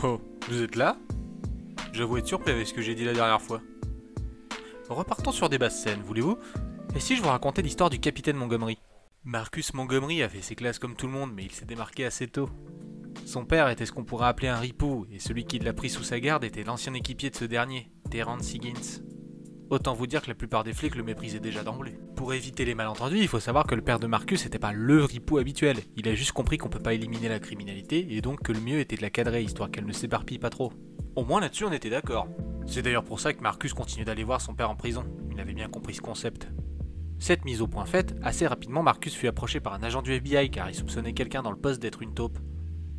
Oh, vous êtes là? J'avoue être surpris avec ce que j'ai dit la dernière fois. Repartons sur des basses scènes, voulez-vous? Et si je vous racontais l'histoire du capitaine Montgomery? Marcus Montgomery a fait ses classes comme tout le monde, mais il s'est démarqué assez tôt. Son père était ce qu'on pourrait appeler un ripou, et celui qui l'a pris sous sa garde était l'ancien équipier de ce dernier, Terrence Higgins. Autant vous dire que la plupart des flics le méprisaient déjà d'emblée. Pour éviter les malentendus, il faut savoir que le père de Marcus n'était pas le ripou habituel. Il a juste compris qu'on peut pas éliminer la criminalité, et donc que le mieux était de la cadrer, histoire qu'elle ne s'éparpille pas trop. Au moins là-dessus on était d'accord. C'est d'ailleurs pour ça que Marcus continuait d'aller voir son père en prison. Il avait bien compris ce concept. Cette mise au point faite, assez rapidement Marcus fut approché par un agent du FBI car il soupçonnait quelqu'un dans le poste d'être une taupe.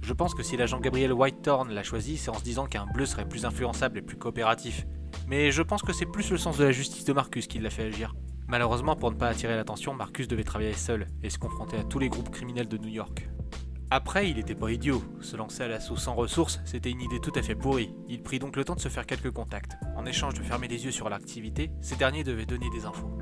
Je pense que si l'agent Gabriel Whitethorn l'a choisi, c'est en se disant qu'un bleu serait plus influençable et plus coopératif. Mais je pense que c'est plus le sens de la justice de Marcus qui l'a fait agir. Malheureusement, pour ne pas attirer l'attention, Marcus devait travailler seul et se confronter à tous les groupes criminels de New York. Après, il était pas idiot. Se lancer à l'assaut sans ressources, c'était une idée tout à fait pourrie. Il prit donc le temps de se faire quelques contacts. En échange de fermer les yeux sur l'activité, ces derniers devaient donner des infos.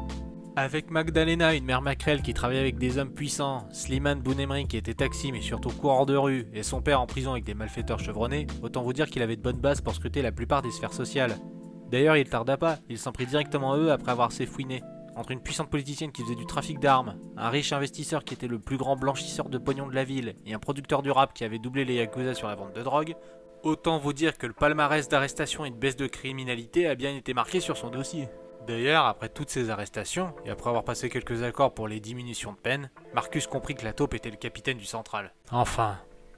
Avec Magdalena, une mère maquerelle qui travaillait avec des hommes puissants, Slimane Bounemri qui était taxi mais surtout coureur de rue, et son père en prison avec des malfaiteurs chevronnés, autant vous dire qu'il avait de bonnes bases pour scruter la plupart des sphères sociales. D'ailleurs, il tarda pas, il s'en prit directement à eux après avoir s'effouiné. Entre une puissante politicienne qui faisait du trafic d'armes, un riche investisseur qui était le plus grand blanchisseur de pognon de la ville, et un producteur du rap qui avait doublé les yakuza sur la vente de drogue, autant vous dire que le palmarès d'arrestations et de baisse de criminalité a bien été marqué sur son dossier. D'ailleurs, après toutes ces arrestations, et après avoir passé quelques accords pour les diminutions de peine, Marcus comprit que la taupe était le capitaine du Central. Enfin,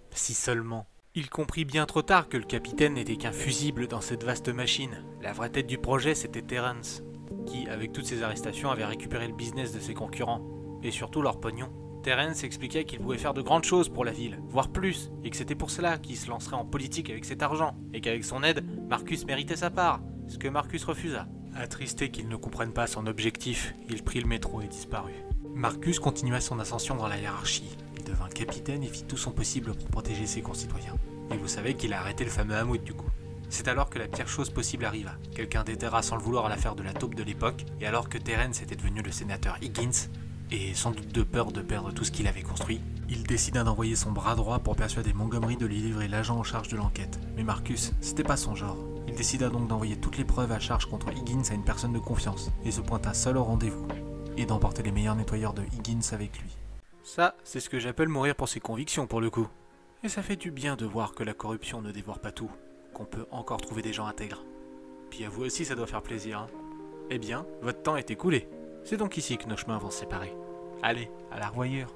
si seulement. Il comprit bien trop tard que le capitaine n'était qu'un fusible dans cette vaste machine. La vraie tête du projet, c'était Terrence, qui, avec toutes ces arrestations, avait récupéré le business de ses concurrents, et surtout leur pognon. Terrence expliquait qu'il pouvait faire de grandes choses pour la ville, voire plus, et que c'était pour cela qu'il se lancerait en politique avec cet argent, et qu'avec son aide, Marcus méritait sa part, ce que Marcus refusa. Attristé qu'il ne comprenne pas son objectif, il prit le métro et disparut. Marcus continua son ascension dans la hiérarchie. Il devint capitaine et fit tout son possible pour protéger ses concitoyens. Et vous savez qu'il a arrêté le fameux Hamoud du coup. C'est alors que la pire chose possible arriva. Quelqu'un déterra sans le vouloir l'affaire de la taupe de l'époque, et alors que Terrence était devenu le sénateur Higgins, et sans doute de peur de perdre tout ce qu'il avait construit, il décida d'envoyer son bras droit pour persuader Montgomery de lui livrer l'agent en charge de l'enquête. Mais Marcus, c'était pas son genre. Il décida donc d'envoyer toutes les preuves à charge contre Higgins à une personne de confiance, et se pointa seul au rendez-vous, et d'emporter les meilleurs nettoyeurs de Higgins avec lui. Ça, c'est ce que j'appelle mourir pour ses convictions pour le coup. Et ça fait du bien de voir que la corruption ne dévore pas tout, qu'on peut encore trouver des gens intègres. Puis à vous aussi ça doit faire plaisir, hein. Eh bien, votre temps est écoulé. C'est donc ici que nos chemins vont se séparer. Allez, à la revoyure.